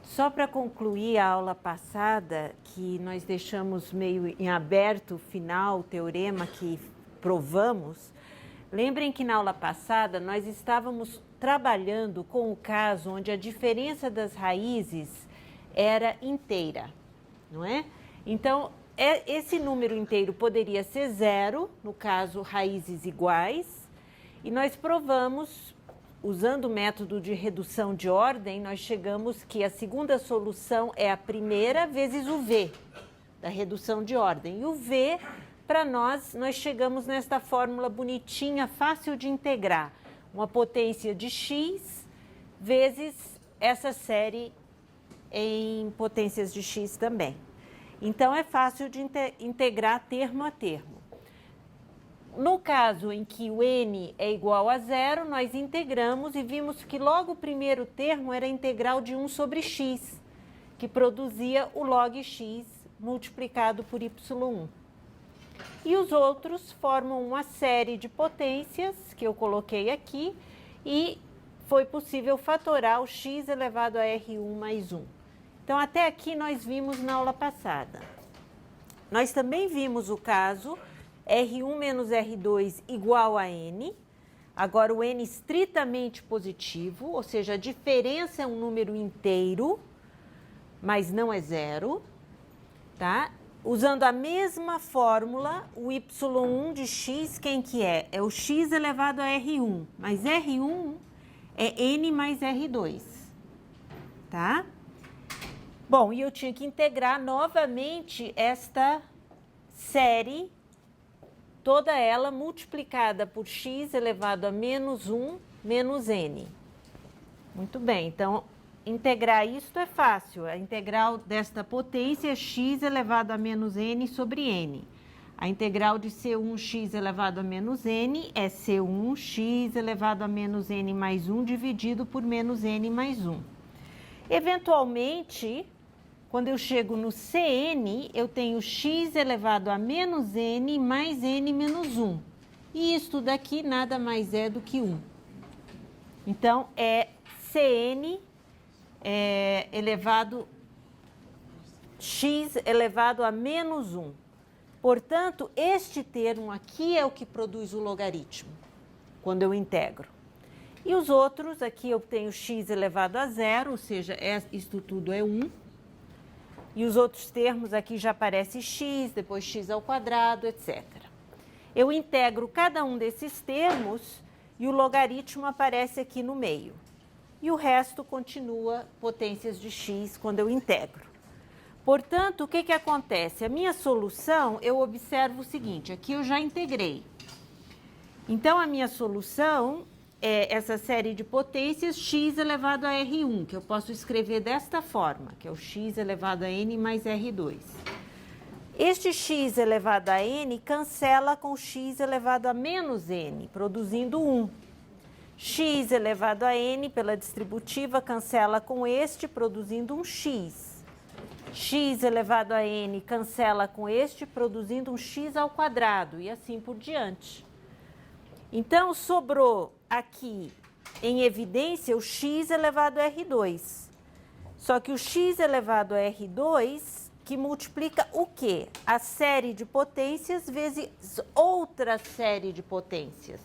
Só para concluir a aula passada, que nós deixamos meio em aberto o final, o teorema que provamos, lembrem que na aula passada nós estávamos trabalhando com o caso onde a diferença das raízes era inteira, não é? Então, esse número inteiro poderia ser zero, no caso, raízes iguais, e nós provamos, usando o método de redução de ordem, nós chegamos que a segunda solução é a primeira vezes o V, da redução de ordem. E o V, para nós chegamos nesta fórmula bonitinha, fácil de integrar. Uma potência de x vezes essa série em potências de x também. Então, é fácil de integrar termo a termo. No caso em que o n é igual a zero, nós integramos e vimos que logo o primeiro termo era a integral de 1 sobre x, que produzia o log x multiplicado por y1. E os outros formam uma série de potências, que eu coloquei aqui, e foi possível fatorar o x elevado a R1 mais 1. Então, até aqui nós vimos na aula passada. Nós também vimos o caso R1 menos R2 igual a N. Agora, o N estritamente positivo, ou seja, a diferença é um número inteiro, mas não é zero, tá? Usando a mesma fórmula, o y1 de x, quem que é? É o x elevado a R1, mas R1 é N mais R2, tá? Bom, e eu tinha que integrar novamente esta série, toda ela multiplicada por x elevado a menos 1 menos n. Muito bem, então, integrar isto é fácil. A integral desta potência é x elevado a menos n sobre n. A integral de C1x elevado a menos n é C1x elevado a menos n mais 1 dividido por menos n mais 1. Eventualmente, quando eu chego no Cn, eu tenho x elevado a menos n mais n menos 1. E isto daqui nada mais é do que 1. Então, é Cn elevado x elevado a menos 1. Portanto, este termo aqui é o que produz o logaritmo, quando eu integro. E os outros, aqui eu tenho x elevado a zero, ou seja, isto tudo é 1. E os outros termos aqui já aparece x, depois x ao quadrado, etc. Eu integro cada um desses termos e o logaritmo aparece aqui no meio. E o resto continua potências de x quando eu integro. Portanto, o que acontece? A minha solução, eu observo o seguinte, aqui eu já integrei. Então, a minha solução é essa série de potências x elevado a R1, que eu posso escrever desta forma, que é o x elevado a n mais R2. Este x elevado a n cancela com x elevado a menos n, produzindo 1. X elevado a n pela distributiva cancela com este, produzindo um x. X elevado a n cancela com este, produzindo um x ao quadrado, e assim por diante. Então, sobrou aqui em evidência o x elevado a R2. Só que o x elevado a R2, que multiplica o quê? A série de potências vezes outra série de potências.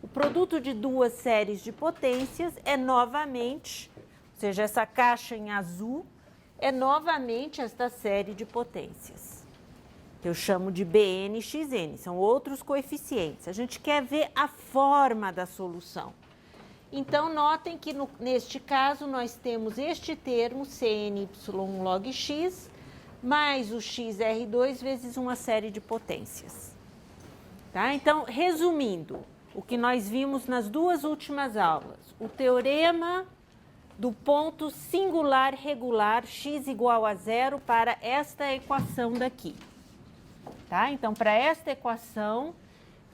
O produto de duas séries de potências é novamente, ou seja, essa caixa em azul, é novamente esta série de potências, que eu chamo de Bn e Xn, são outros coeficientes. A gente quer ver a forma da solução. Então, notem que neste caso nós temos este termo, Cny log x, mais o xr2 vezes uma série de potências. Tá? Então, resumindo, o que nós vimos nas duas últimas aulas, o teorema do ponto singular regular x igual a zero para esta equação daqui. Tá? Então, para esta equação,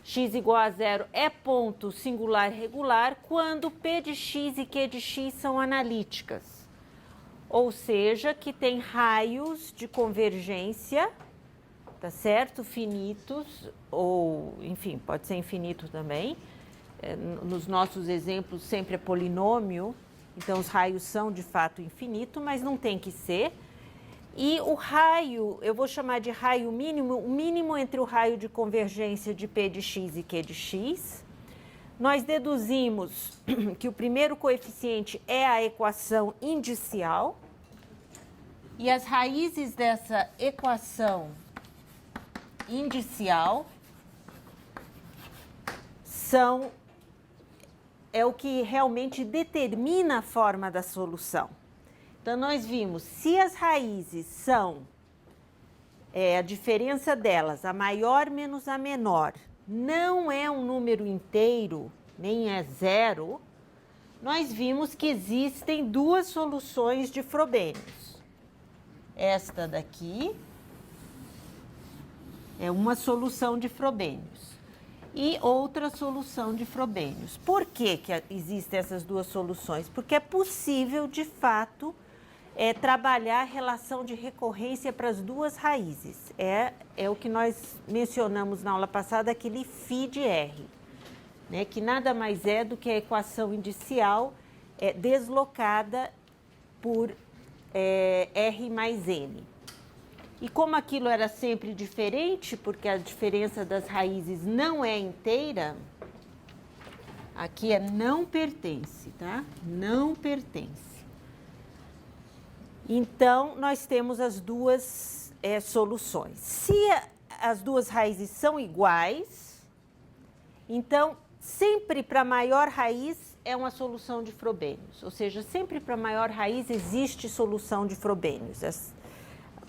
x igual a zero é ponto singular regular quando P de x e Q de x são analíticas. Ou seja, que tem raios de convergência, tá certo? Finitos, ou, enfim, pode ser infinito também. Nos nossos exemplos sempre é polinômio, Então, os raios são, de fato, infinito, mas não tem que ser. E o raio, eu vou chamar de raio mínimo, o mínimo entre o raio de convergência de P de x e Q de x. Nós deduzimos que o primeiro coeficiente é a equação indicial. E as raízes dessa equação indicial é o que realmente determina a forma da solução. Então, nós vimos, se as raízes são a diferença delas, a maior menos a menor, não é um número inteiro, nem é zero, nós vimos que existem duas soluções de Frobenius. Esta daqui é uma solução de Frobenius e outra solução de Frobenius. Por que existem essas duas soluções? Porque é possível, de fato, trabalhar a relação de recorrência para as duas raízes. É o que nós mencionamos na aula passada, aquele φ de R, né, que nada mais é do que a equação indicial deslocada por R mais N. E como aquilo era sempre diferente, porque a diferença das raízes não é inteira, aqui é não pertence, tá? Não pertence. Então, nós temos as duas soluções. Se as duas raízes são iguais, então, sempre para a maior raiz é uma solução de Frobenius. Ou seja, sempre para a maior raiz existe solução de Frobenius,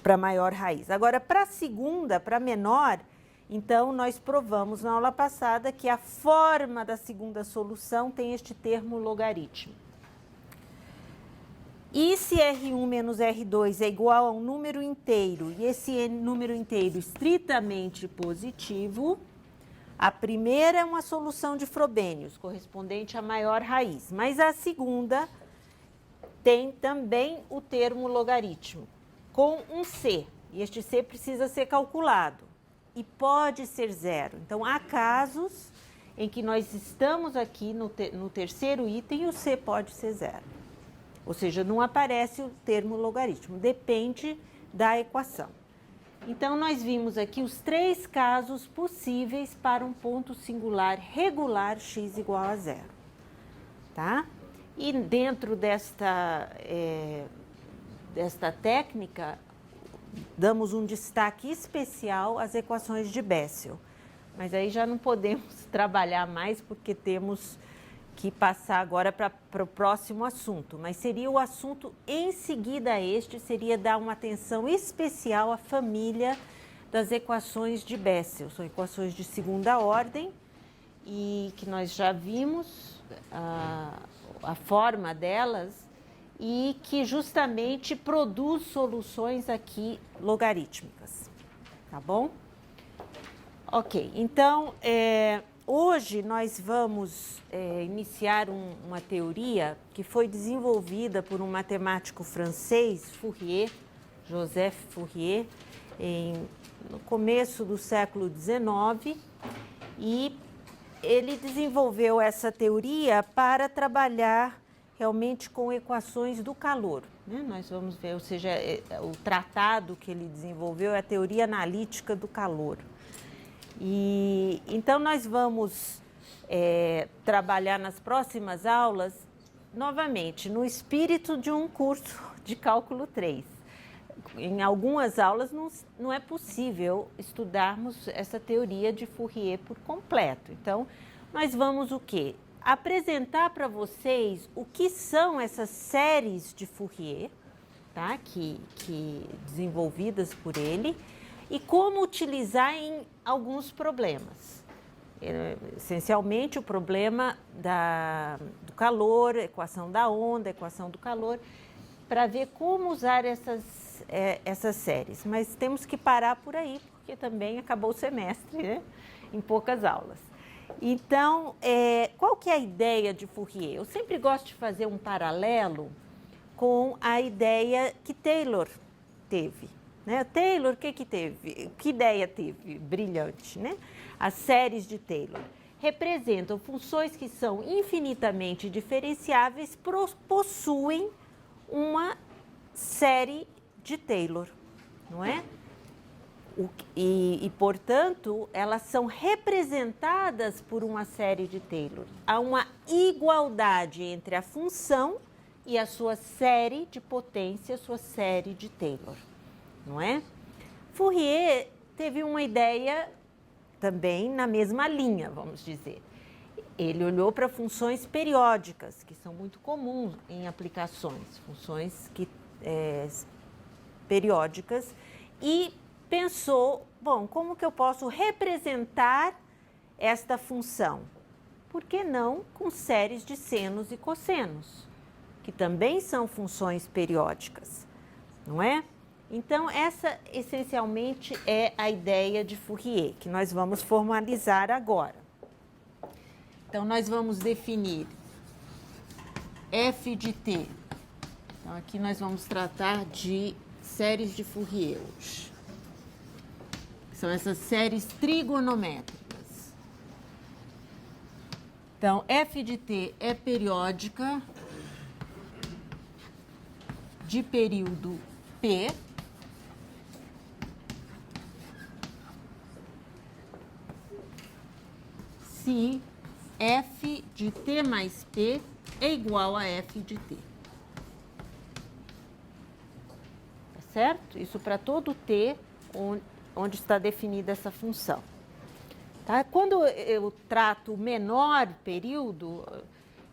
para a maior raiz. Agora, para a segunda, para a menor, então, nós provamos na aula passada que a forma da segunda solução tem este termo logaritmo. E se R1 menos R2 é igual a um número inteiro, e esse número inteiro estritamente positivo, a primeira é uma solução de Frobenius, correspondente à maior raiz, mas a segunda tem também o termo logaritmo, com um C, e este C precisa ser calculado, e pode ser zero. Então, há casos em que nós estamos aqui no terceiro item e o C pode ser zero. Ou seja, não aparece o termo logaritmo, depende da equação. Então, nós vimos aqui os três casos possíveis para um ponto singular regular x igual a zero, tá? E dentro desta técnica, damos um destaque especial às equações de Bessel. Mas aí já não podemos trabalhar mais porque temos que passar agora para o próximo assunto, mas seria o assunto em seguida a este, seria dar uma atenção especial à família das equações de Bessel. São equações de segunda ordem e que nós já vimos a forma delas e que justamente produz soluções aqui logarítmicas, tá bom? Ok, então, hoje nós vamos iniciar uma teoria que foi desenvolvida por um matemático francês, Fourier, Joseph Fourier, no começo do século XIX, e ele desenvolveu essa teoria para trabalhar realmente com equações do calor, né? Nós vamos ver, ou seja, o tratado que ele desenvolveu é a teoria analítica do calor. E então nós vamos trabalhar nas próximas aulas, novamente, no espírito de um curso de cálculo 3. Em algumas aulas não é possível estudarmos essa teoria de Fourier por completo. Então, nós vamos o quê? Apresentar para vocês o que são essas séries de Fourier, tá? que desenvolvidas por ele, e como utilizar em alguns problemas. Essencialmente, o problema do calor, equação da onda, equação do calor, para ver como usar essas séries. Mas temos que parar por aí, porque também acabou o semestre, né? Em poucas aulas. Então, qual que é a ideia de Fourier? Eu sempre gosto de fazer um paralelo com a ideia que Taylor teve. Né? Taylor, o que teve? Que ideia teve? Brilhante, né? As séries de Taylor. representam funções que são infinitamente diferenciáveis, possuem uma série de Taylor, não é? Portanto, elas são representadas por uma série de Taylor. Há uma igualdade entre a função e a sua série de potência, sua série de Taylor, não é? Fourier teve uma ideia também na mesma linha, vamos dizer. Ele olhou para funções periódicas, que são muito comuns em aplicações, funções periódicas, e pensou, bom, como que eu posso representar esta função? Por que não com séries de senos e cossenos, que também são funções periódicas, não é? Então, essa essencialmente é a ideia de Fourier, que nós vamos formalizar agora. Então, nós vamos definir f de t. Então, aqui nós vamos tratar de séries de Fourier hoje. São essas séries trigonométricas. Então, f de t é periódica de período P, se f de t mais p é igual a f de t. Tá certo? Isso para todo t onde está definida essa função. Tá? Quando eu trato o menor período,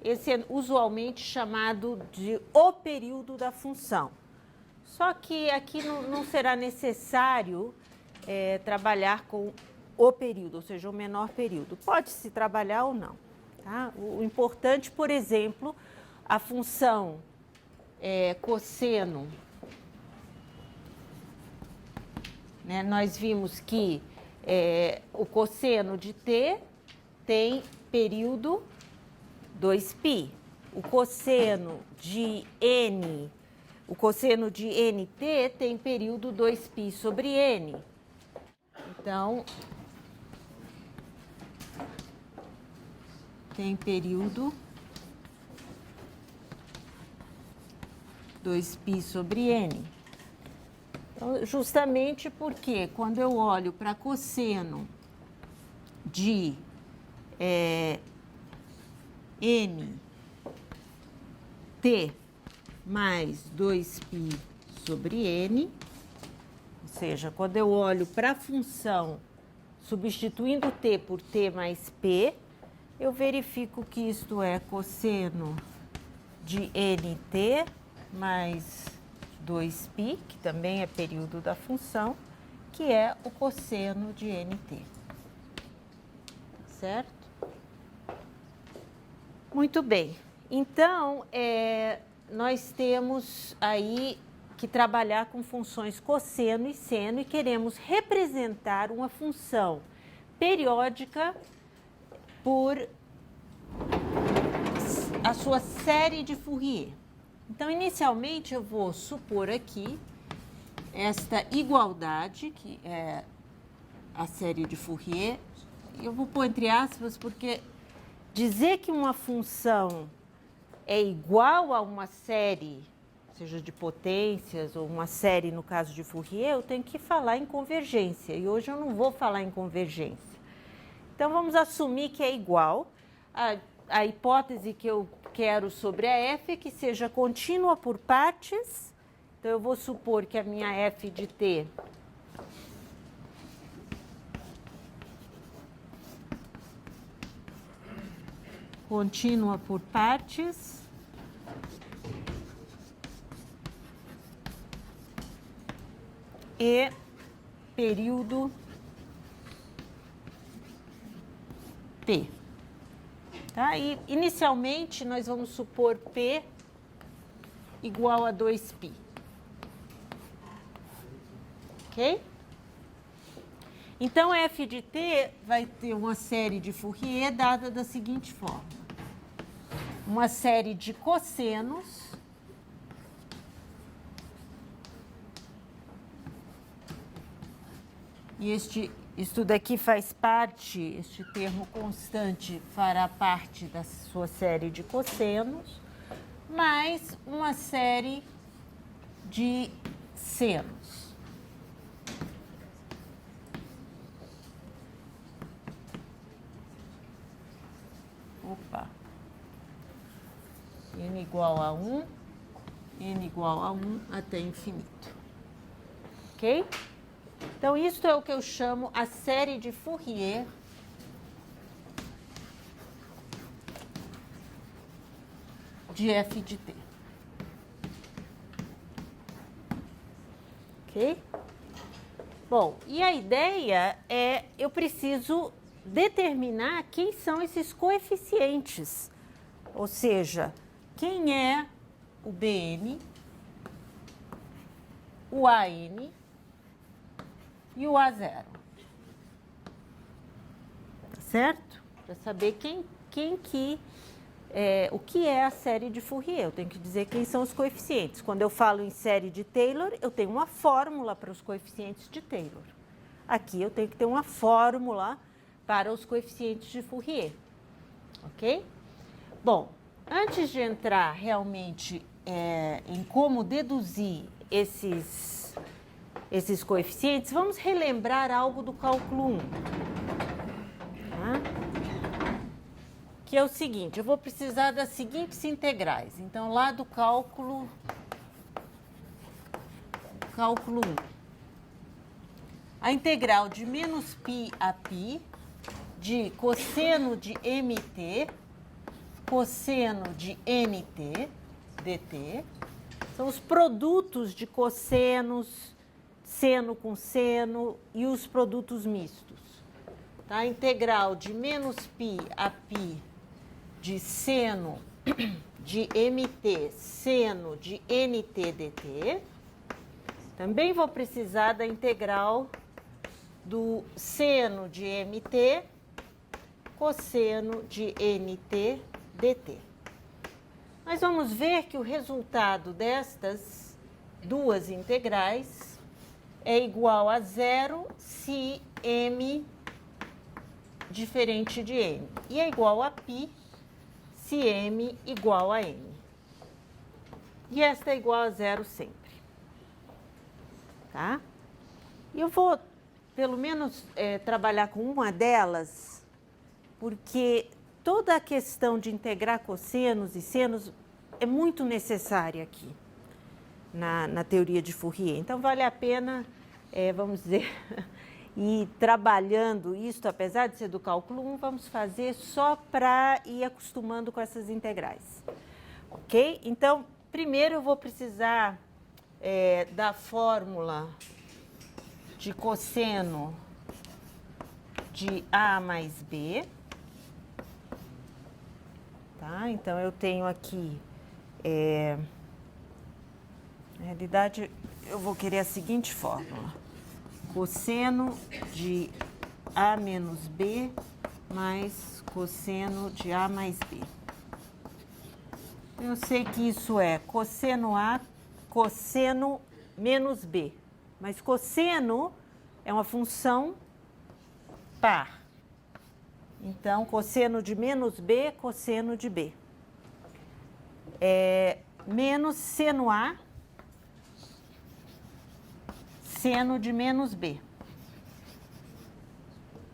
esse é usualmente chamado de o período da função. Só que aqui não será necessário trabalhar com o período, ou seja, o menor período. Pode-se trabalhar ou não. Tá? O importante, por exemplo, a função cosseno, né? Nós vimos que o cosseno de t tem período 2π. O cosseno de nt tem período 2π sobre n. Então, tem período 2π sobre n. Então, justamente porque quando eu olho para cosseno de nt mais 2π sobre n, ou seja, quando eu olho para a função substituindo t por t mais p, eu verifico que isto é cosseno de nt mais 2π, que também é período da função, que é o cosseno de nt. Certo? Muito bem. Então, nós temos aí que trabalhar com funções cosseno e seno e queremos representar uma função periódica por a sua série de Fourier. Então, inicialmente, eu vou supor aqui esta igualdade, que é a série de Fourier. Eu vou pôr entre aspas, porque dizer que uma função é igual a uma série, seja de potências ou uma série, no caso de Fourier, eu tenho que falar em convergência. E hoje eu não vou falar em convergência. Então, vamos assumir que é igual. A hipótese que eu quero sobre a f é que seja contínua por partes. Então, eu vou supor que a minha f de t contínua por partes e período P. Tá? E, inicialmente, nós vamos supor P igual a 2π. Ok? Então, f de t vai ter uma série de Fourier dada da seguinte forma. Uma série de cossenos e este Isso daqui faz parte, este termo constante fará parte da sua série de cossenos, mais uma série de senos. Opa. N igual a 1, N igual a 1 até infinito. Ok? Então, isso é o que eu chamo a série de Fourier de f de t. Ok? Bom, e a ideia é, eu preciso determinar quem são esses coeficientes, ou seja, quem é o Bn, o An e o A0. Tá certo? Para saber o que é a série de Fourier, eu tenho que dizer quem são os coeficientes. Quando eu falo em série de Taylor, eu tenho uma fórmula para os coeficientes de Taylor. Aqui eu tenho que ter uma fórmula para os coeficientes de Fourier, ok? Bom, antes de entrar realmente em como deduzir esses coeficientes, vamos relembrar algo do cálculo 1. Tá? Que é o seguinte, eu vou precisar das seguintes integrais. Então, lá do cálculo 1. A integral de menos π a π de cosseno de mt, cosseno de nt, dt, são os produtos de cossenos, seno com seno e os produtos mistos. Tá? A integral de menos π a π de seno de mt, seno de nt dt. Também vou precisar da integral do seno de mt, cosseno de nt dt. Mas vamos ver que o resultado destas duas integrais é igual a zero se m diferente de n. E é igual a π se m igual a n. E esta é igual a zero sempre. Tá? E eu vou, pelo menos, trabalhar com uma delas, porque toda a questão de integrar cossenos e senos é muito necessária aqui na teoria de Fourier. Então, vale a pena, vamos dizer, ir trabalhando isso, apesar de ser do cálculo 1, vamos fazer só para ir acostumando com essas integrais. Ok? Então, primeiro eu vou precisar da fórmula de cosseno de A mais B. Tá? Então, eu tenho aqui, na realidade, eu vou querer a seguinte fórmula. Cosseno de A menos B mais cosseno de A mais B. Eu sei que isso é cosseno A, cosseno menos B. Mas cosseno é uma função par. Então, cosseno de menos B, cosseno de B. Menos seno A, seno de menos B.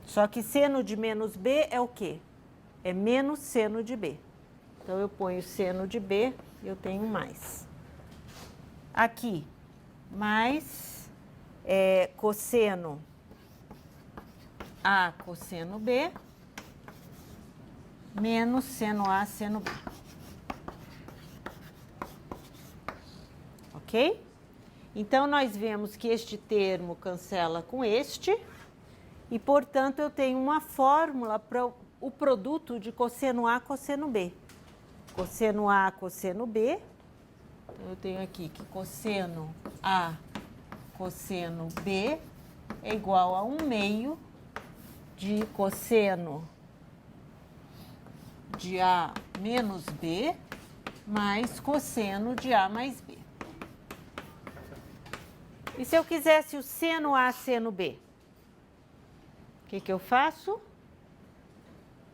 Só que seno de menos B é o quê? É menos seno de B. Então, eu ponho seno de B e eu tenho mais. Aqui, mais cosseno A, cosseno B, menos seno A, seno B. Ok? Então, nós vemos que este termo cancela com este e, portanto, eu tenho uma fórmula para o produto de cosseno A, cosseno B. Cosseno A, cosseno B. Então, eu tenho aqui que cosseno A, cosseno B é igual a 1/2 de cosseno de A menos B mais cosseno de A mais B. E se eu quisesse o seno A, seno B? que eu faço?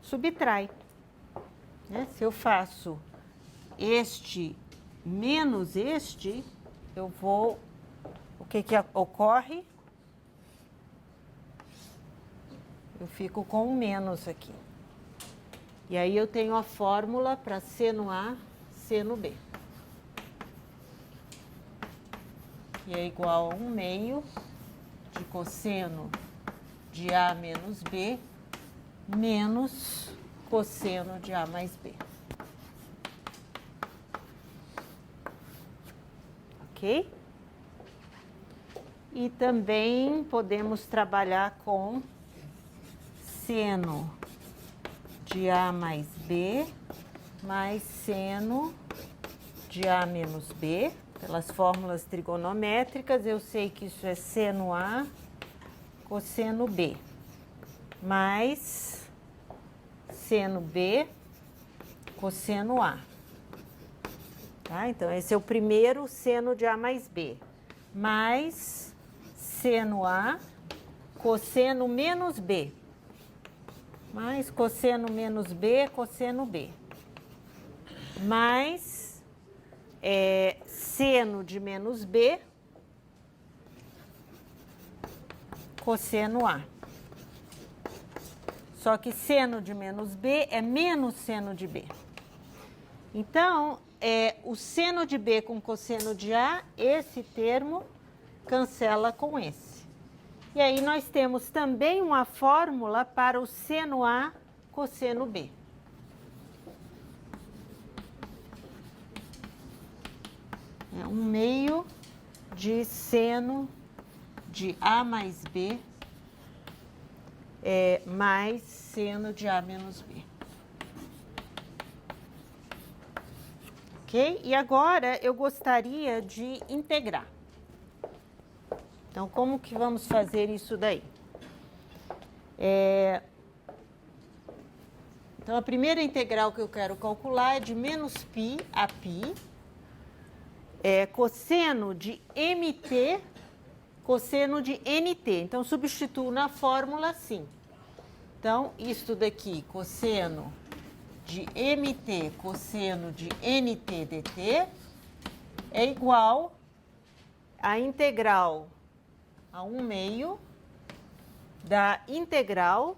Subtrai. Né? Se eu faço este menos este, eu vou... O que ocorre? Eu fico com um menos aqui. E aí eu tenho a fórmula para seno A, seno B. Que é igual a 1/2 de cosseno de A menos B menos cosseno de A mais B. Ok? E também podemos trabalhar com seno de A mais B mais seno de A menos B. Pelas fórmulas trigonométricas, eu sei que isso é seno A cosseno B mais seno B cosseno A. Tá? Então, esse é o primeiro seno de A mais B, mais seno A cosseno menos B, mais cosseno menos B, cosseno B, mais seno de menos B, cosseno A. Só que seno de menos B é menos seno de B. Então, o seno de B com cosseno de A, esse termo cancela com esse. E aí nós temos também uma fórmula para o seno A cosseno B. É 1/2 de seno de A mais B mais seno de A menos B. Ok? E agora eu gostaria de integrar. Então, como que vamos fazer isso daí? Então, a primeira integral que eu quero calcular é de menos π a π, cosseno de mt, cosseno de nt. Então, substituo na fórmula assim. Então, isto daqui, cosseno de mt, cosseno de nt dt, é igual a integral a 1/2 da integral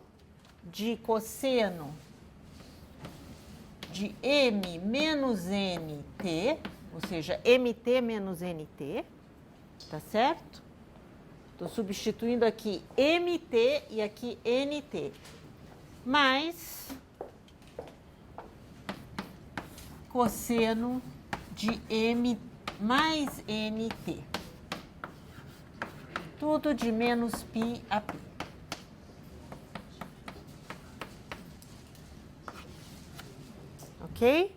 de cosseno de m menos nt, ou seja, mt menos nt, tá certo? Estou substituindo aqui mt e aqui nt, mais cosseno de m mais nt. Tudo de menos π a π. Ok?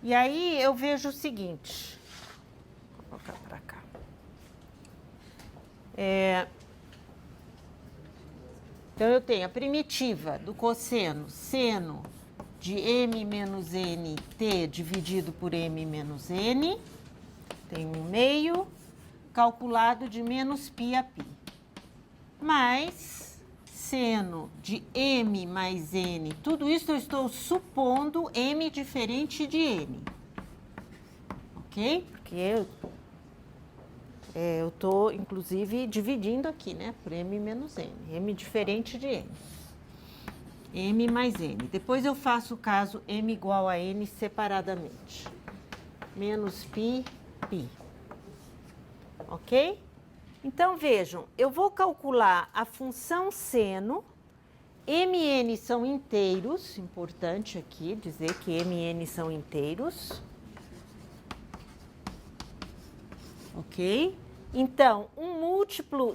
E aí eu vejo o seguinte. Vou colocar para cá. Então, eu tenho a primitiva do cosseno seno de m menos nt dividido por m menos n. Tem 1/2, calculado de menos π a π. Mais seno de m mais n. Tudo isso eu estou supondo m diferente de n. Ok? Porque eu estou, inclusive, dividindo aqui, né? Por m menos n. M diferente de n. M mais n. Depois eu faço o caso m igual a n separadamente. Menos π, π. Ok? Então, vejam, eu vou calcular a função seno. Mn são inteiros, importante aqui dizer que Mn são inteiros. Ok? Então,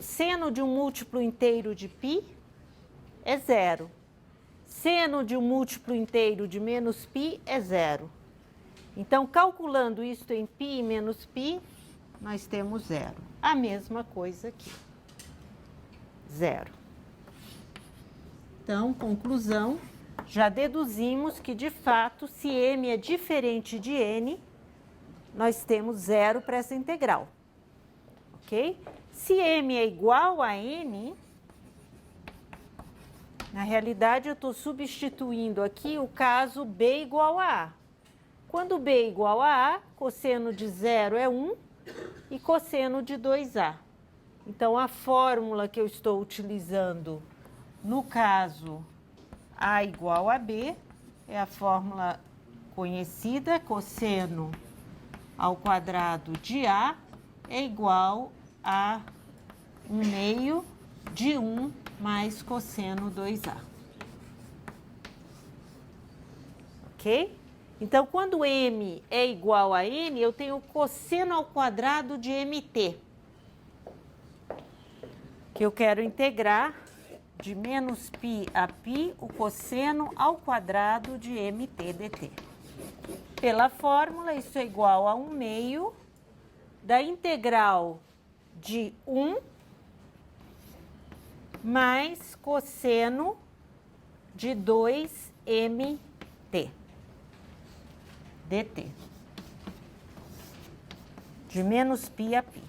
seno de um múltiplo inteiro de π é 0. Seno de um múltiplo inteiro de menos π é 0. Então, calculando isto em π e menos π, nós temos 0. A mesma coisa aqui. 0. Então, conclusão, já deduzimos que, de fato, se m é diferente de n, nós temos 0 para essa integral. Ok? Se m é igual a n, Na realidade, eu estou substituindo aqui o caso B igual a A. Quando B é igual a A, cosseno de 0 é 1 e cosseno de 2A. Então, a fórmula que eu estou utilizando no caso A igual a B é a fórmula conhecida, cosseno ao quadrado de A é igual a 1/2 de 1 mais cosseno 2A. Ok? Então, quando M é igual a N, eu tenho cosseno ao quadrado de MT, que eu quero integrar de menos π a π o cosseno ao quadrado de MT dt. Pela fórmula, isso é igual a 1/2 da integral de 1 mais cosseno de 2mt dt, de menos π a π.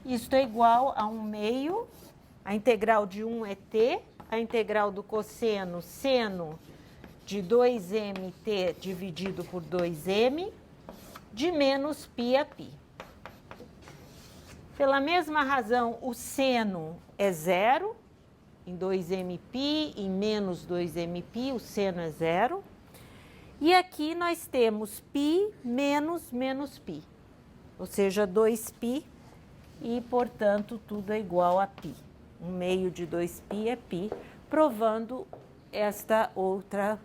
Isto é igual a 1/2, a integral de 1 é t, a integral do cosseno seno de 2mt dividido por 2m, de menos π a π. Pela mesma razão, o seno é zero, em 2mπ, em menos 2mπ, o seno é zero. E aqui nós temos π menos menos π, ou seja, 2π, e, portanto, tudo é igual a π. 1/2 de 2π é π, provando esta outra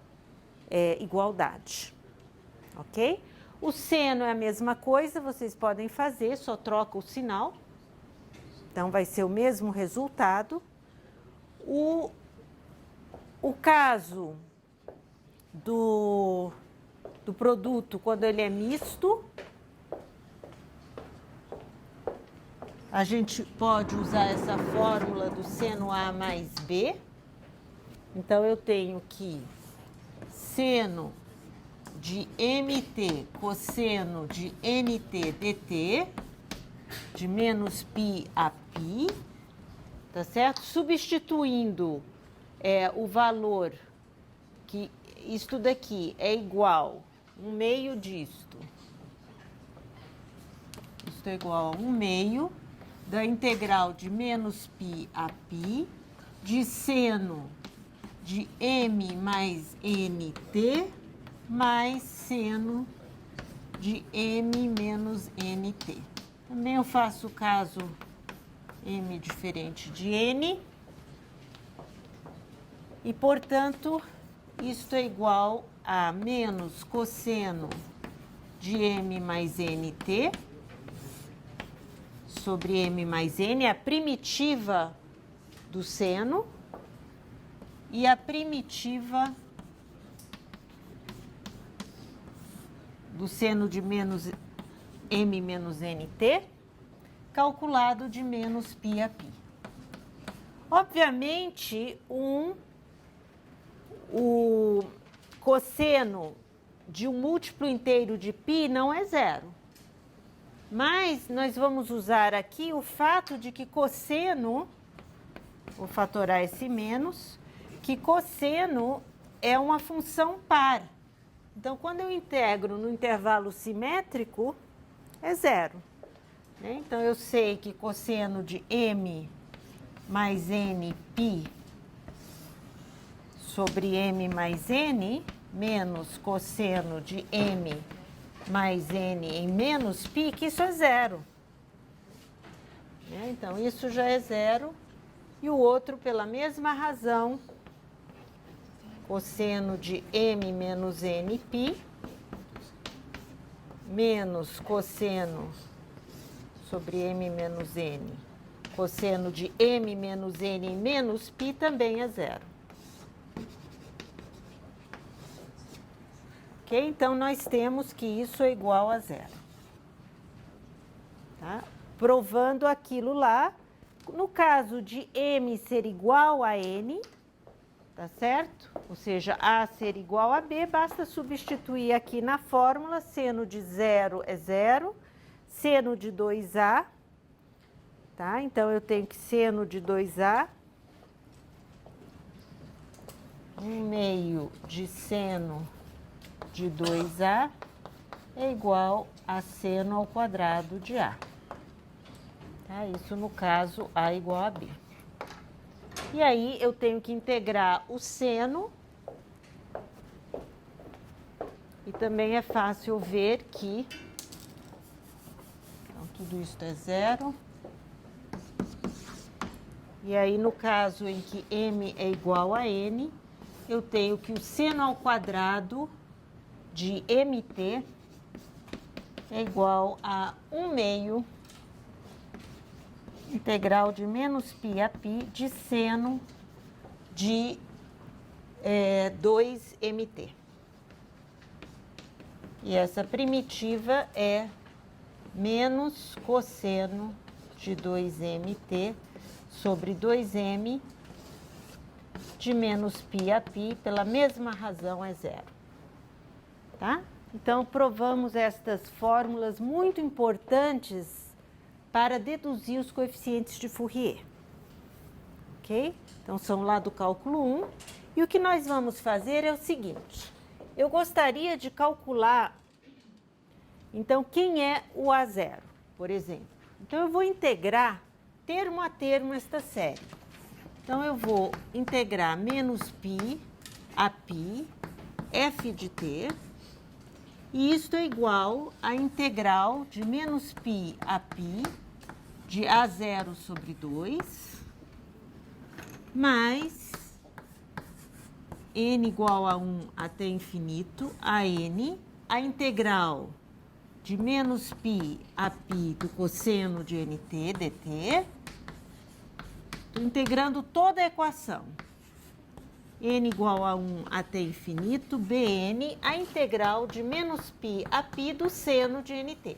igualdade, ok? O seno é a mesma coisa, vocês podem fazer, só troca o sinal. Então, vai ser o mesmo resultado. O caso do produto, quando ele é misto, a gente pode usar essa fórmula do seno A mais B. Então, eu tenho que seno de MT cosseno de NT dt, de menos π a π, tá certo? Substituindo o valor, que isto daqui é igual a 1/2 disto. Isto é igual a 1/2 da integral de menos π a π, de seno de M mais NT, mais seno de M menos NT. Também eu faço o caso M diferente de N. E, portanto, isto é igual a menos cosseno de M mais NT sobre M mais N, a primitiva do seno, e a primitiva do seno de menos M menos NT, calculado de menos π a π. Obviamente, o cosseno de um múltiplo inteiro de π não é zero. Mas nós vamos usar aqui o fato de que cosseno, vou fatorar esse menos, que cosseno é uma função par. Então, quando eu integro no intervalo simétrico, é zero. Né? Então, eu sei que cosseno de M mais N π sobre M mais N, menos cosseno de M mais N em menos π, que isso é zero. Né? Então, isso já é zero. E o outro, pela mesma razão, cosseno de M menos N π, menos cosseno sobre M menos N, cosseno de M menos N em menos π também é zero. Ok? Então, nós temos que isso é igual a zero. Tá? Provando aquilo lá, no caso de M ser igual a N, tá certo? Ou seja, A ser igual a B, basta substituir aqui na fórmula, seno de 0 é 0, seno de 2A, tá? Então, eu tenho que seno de 2A 1/2 de seno de 2A é igual a seno ao quadrado de A. Tá? Isso no caso A igual a B. E aí eu tenho que integrar o seno. E também é fácil ver que então, tudo isso é zero. E aí, no caso em que m é igual a n, eu tenho que o seno ao quadrado de mt é igual a 1/2 integral de menos π a π de seno de 2mt. E essa primitiva é menos cosseno de 2mt sobre 2m de menos π a π, pela mesma razão é zero. Tá? Então, provamos estas fórmulas muito importantes para deduzir os coeficientes de Fourier. Ok? Então, são lá do cálculo 1. E o que nós vamos fazer é o seguinte. Eu gostaria de calcular, então, quem é o A0, por exemplo. Então, eu vou integrar termo a termo esta série. Então, eu vou integrar menos π a π, f de t, e isto é igual à integral de menos π a π de A0 sobre 2, mais n igual a 1 até infinito, a n, a integral de menos π a π do cosseno de nt dt. Estou integrando toda a equação. N igual a 1 até infinito, bn, a integral de menos π a π do seno de nt.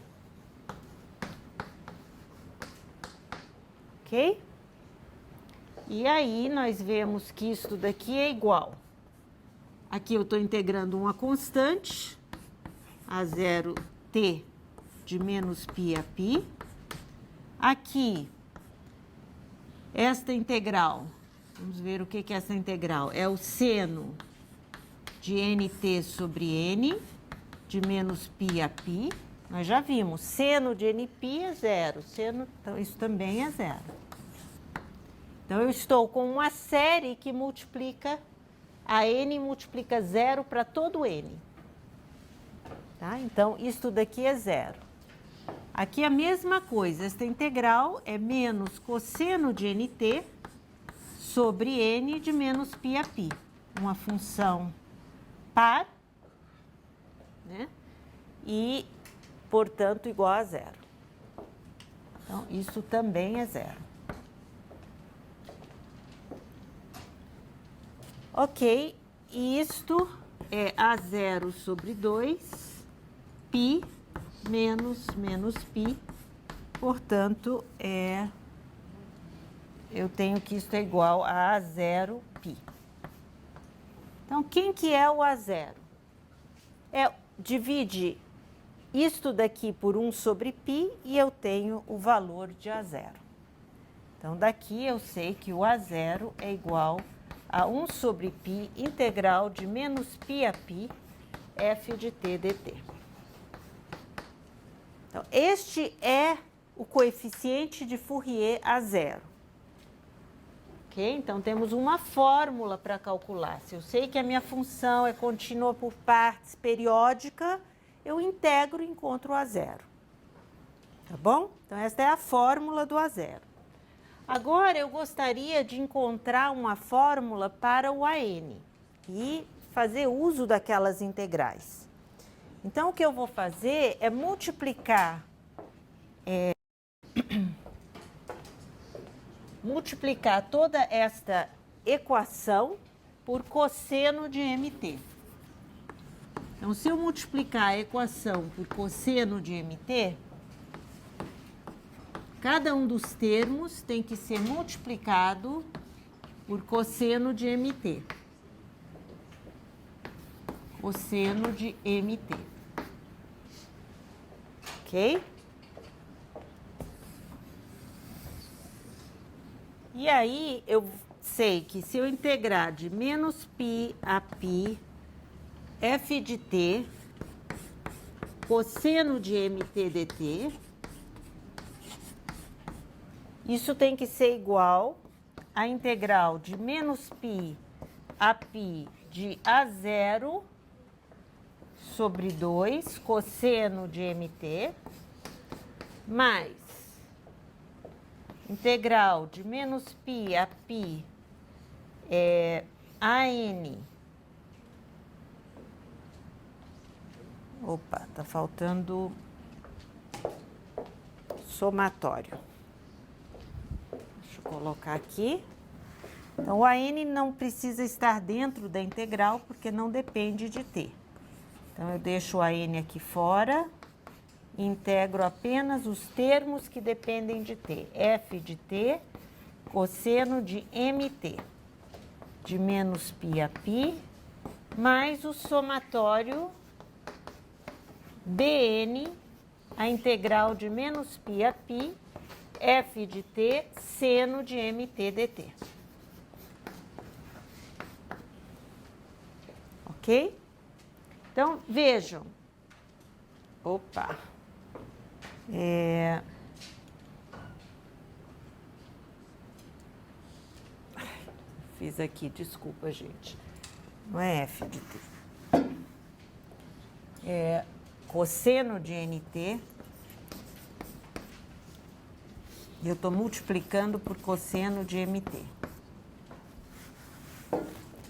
Ok? E aí, nós vemos que isso daqui é igual. Aqui eu estou integrando uma constante, A0t de menos π a π. Aqui, esta integral, vamos ver o que é essa integral. É o seno de nt sobre n, de menos π a π. Nós já vimos, seno de nπ é zero, seno, então isso também é zero. Então, eu estou com uma série que multiplica, a n multiplica zero para todo n. Tá? Então, isso daqui é zero. Aqui a mesma coisa, esta integral é menos cosseno de nt sobre n de menos π a π. Uma função par, né? E, portanto, igual a zero. Então, isso também é zero. Ok, e isto é A0 sobre 2, π menos π, portanto, eu tenho que isto é igual a A0 π. Então, quem que é o A0? Divide isto daqui por 1 sobre π e eu tenho o valor de A0. Então, daqui eu sei que o A0 é igual a 1 sobre π integral de menos π a π f de t dt. Então, este é o coeficiente de Fourier A0. Ok? Então, temos uma fórmula para calcular. Se eu sei que a minha função é contínua por partes periódica, eu integro e encontro o A0. Tá bom? Então, esta é a fórmula do A0. Agora, eu gostaria de encontrar uma fórmula para o AN e fazer uso daquelas integrais. Então, o que eu vou fazer é multiplicar toda esta equação por cosseno de mt. Então, se eu multiplicar a equação por cosseno de mt, cada um dos termos tem que ser multiplicado por cosseno de mt. Cosseno de mt. Ok? E aí, eu sei que se eu integrar de menos π a π, f de t, cosseno de mt dt, isso tem que ser igual à integral de menos π a π de A0 sobre 2, cosseno de mt, mais integral de menos π a π AN. Opa, tá faltando somatório. Deixa eu colocar aqui. Então, o AN não precisa estar dentro da integral, porque não depende de t. Então, eu deixo o AN aqui fora, integro apenas os termos que dependem de t. F de t, cosseno de mt, de menos π a π, mais o somatório Bn, a integral de menos π a π, f de t, seno de mt dt. Ok? Então, vejam. Opa. Fiz aqui, desculpa, gente. Não é f de t. Cosseno de nt. E eu estou multiplicando por cosseno de mt.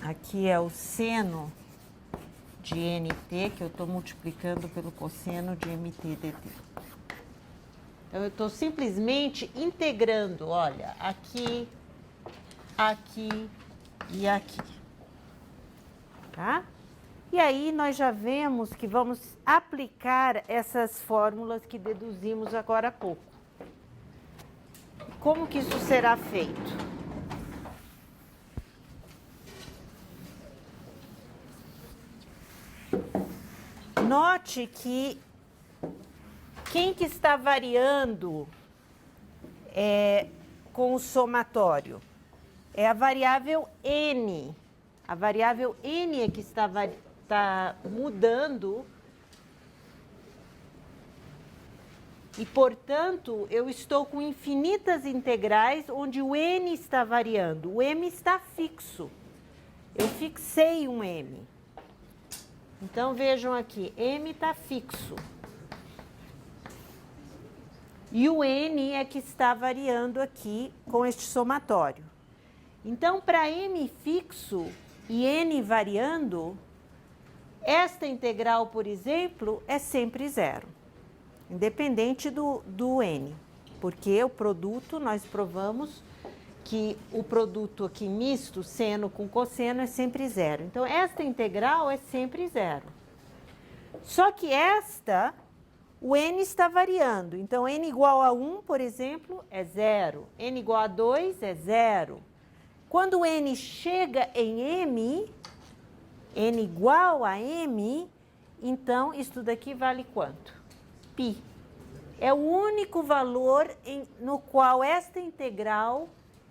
Aqui é o seno de nt, que eu estou multiplicando pelo cosseno de mt dt. Então, eu estou simplesmente integrando, olha, aqui, aqui e aqui. Tá? E aí, nós já vemos que vamos aplicar essas fórmulas que deduzimos agora há pouco. Como que isso será feito? Note que quem que está variando com o somatório? É a variável n. A variável n é que está mudando e, portanto, eu estou com infinitas integrais onde o n está variando. O m está fixo. Eu fixei um m. Então, vejam aqui, m está fixo. E o n é que está variando aqui com este somatório. Então, para m fixo e n variando, esta integral, por exemplo, é sempre zero, independente do n. Porque o produto, nós provamos que o produto aqui misto, seno com cosseno, é sempre zero. Então, esta integral é sempre zero. Só que esta, o n está variando. Então, n igual a 1, por exemplo, é zero. N igual a 2 é zero. Quando o n chega em m, n igual a m, então, isso daqui vale quanto? Π. É o único valor no qual esta integral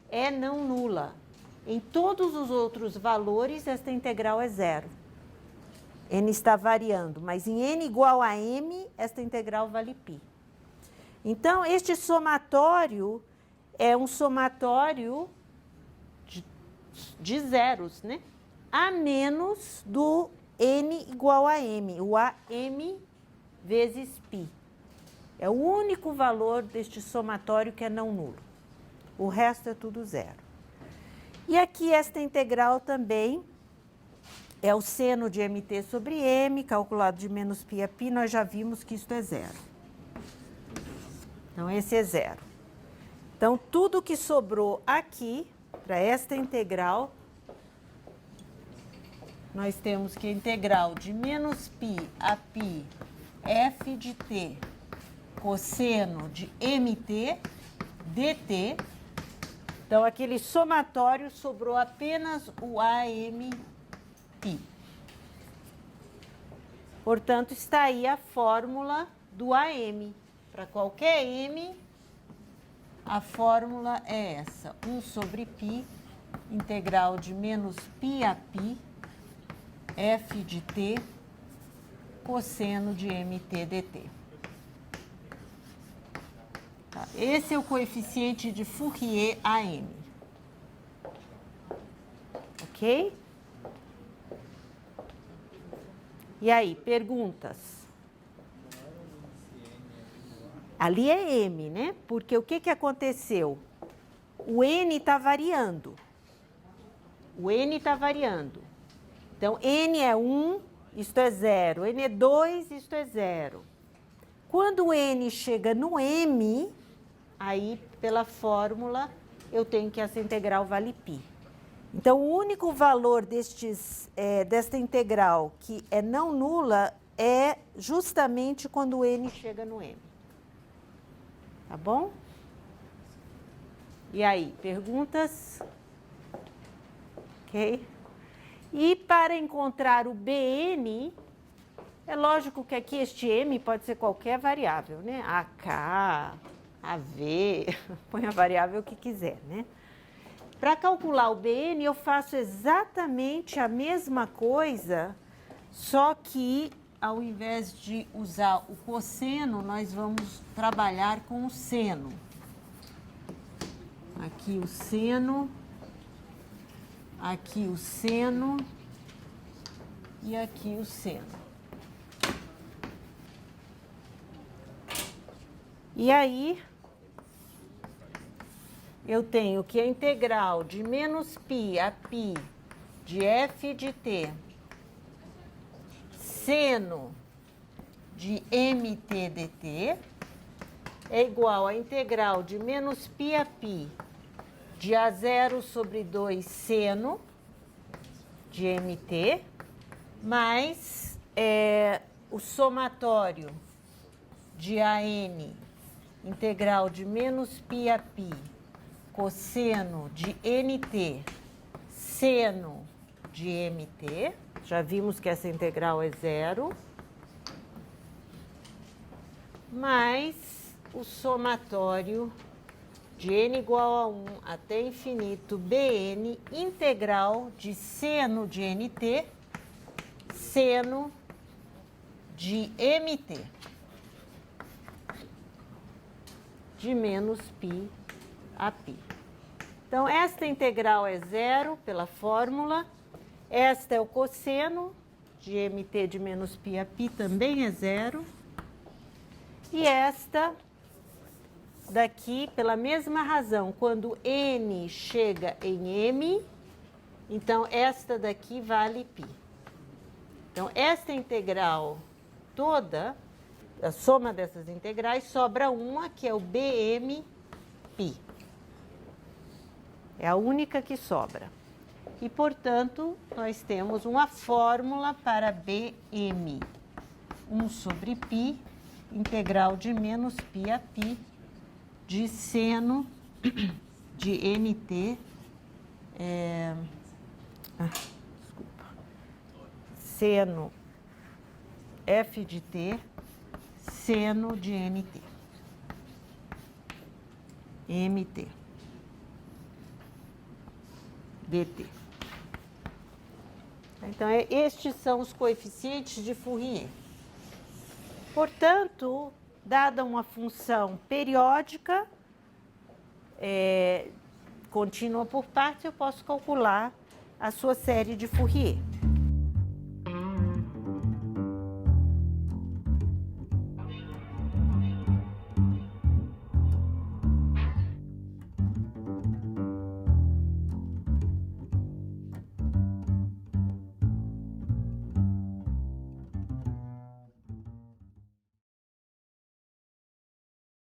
é não nula. Em todos os outros valores, esta integral é zero. N está variando, mas em n igual a m, esta integral vale π. Então, este somatório é um somatório de zeros, né? A menos do n igual a m, o am vezes π. É o único valor deste somatório que é não nulo. O resto é tudo zero. E aqui esta integral também é o seno de mt sobre m, calculado de menos π a π, nós já vimos que isso é zero. Então, esse é zero. Então, tudo que sobrou aqui, para esta integral, nós temos que a integral de menos π a π f de t cosseno de mt dt. Então, aquele somatório sobrou apenas o AMπ. Portanto, está aí a fórmula do AM. Para qualquer M, a fórmula é essa. 1 sobre π integral de menos π a π, f de t, cosseno de mt dt. Tá, esse é o coeficiente de Fourier AM. Ok? E aí, perguntas? Ali é M, né? Porque o que aconteceu? O N está variando. O N está variando. Então, N é 1, isto é 0. N é 2, isto é 0. Quando o N chega no M, aí, pela fórmula, eu tenho que essa integral vale π. Então, o único valor desta integral que é não nula é justamente quando o N chega no M. Tá bom? E aí, perguntas? Ok? E para encontrar o Bn, é lógico que aqui este M pode ser qualquer variável, né? AK, AV, põe a variável que quiser, né? Para calcular o Bn, eu faço exatamente a mesma coisa, só que ao invés de usar o cosseno, nós vamos trabalhar com o seno. Aqui o seno, aqui o seno e aqui o seno. E aí, eu tenho que a integral de menos π a π de f de t seno de mt dt é igual a integral de menos π a π de A0 sobre 2 seno de mt mais o somatório de AN, integral de menos π a π cosseno de nt seno de mt, já vimos que essa integral é 0, mais o somatório de n igual a 1 até infinito bn, integral de seno de nt, seno de mt, de menos π a π. Então, esta integral é 0 pela fórmula, esta é o cosseno de mt de menos π a π, também é 0, e esta daqui, pela mesma razão, quando n chega em m, então esta daqui vale π. Então, esta integral toda, a soma dessas integrais, sobra uma, que é o bm π. É a única que sobra. E, portanto, nós temos uma fórmula para bm. 1 sobre π, integral de menos π a π, de seno de nt, desculpa, seno f de t, seno de nt, mt, dt. Então, estes são os coeficientes de Fourier. Portanto, dada uma função periódica, contínua por partes, eu posso calcular a sua série de Fourier.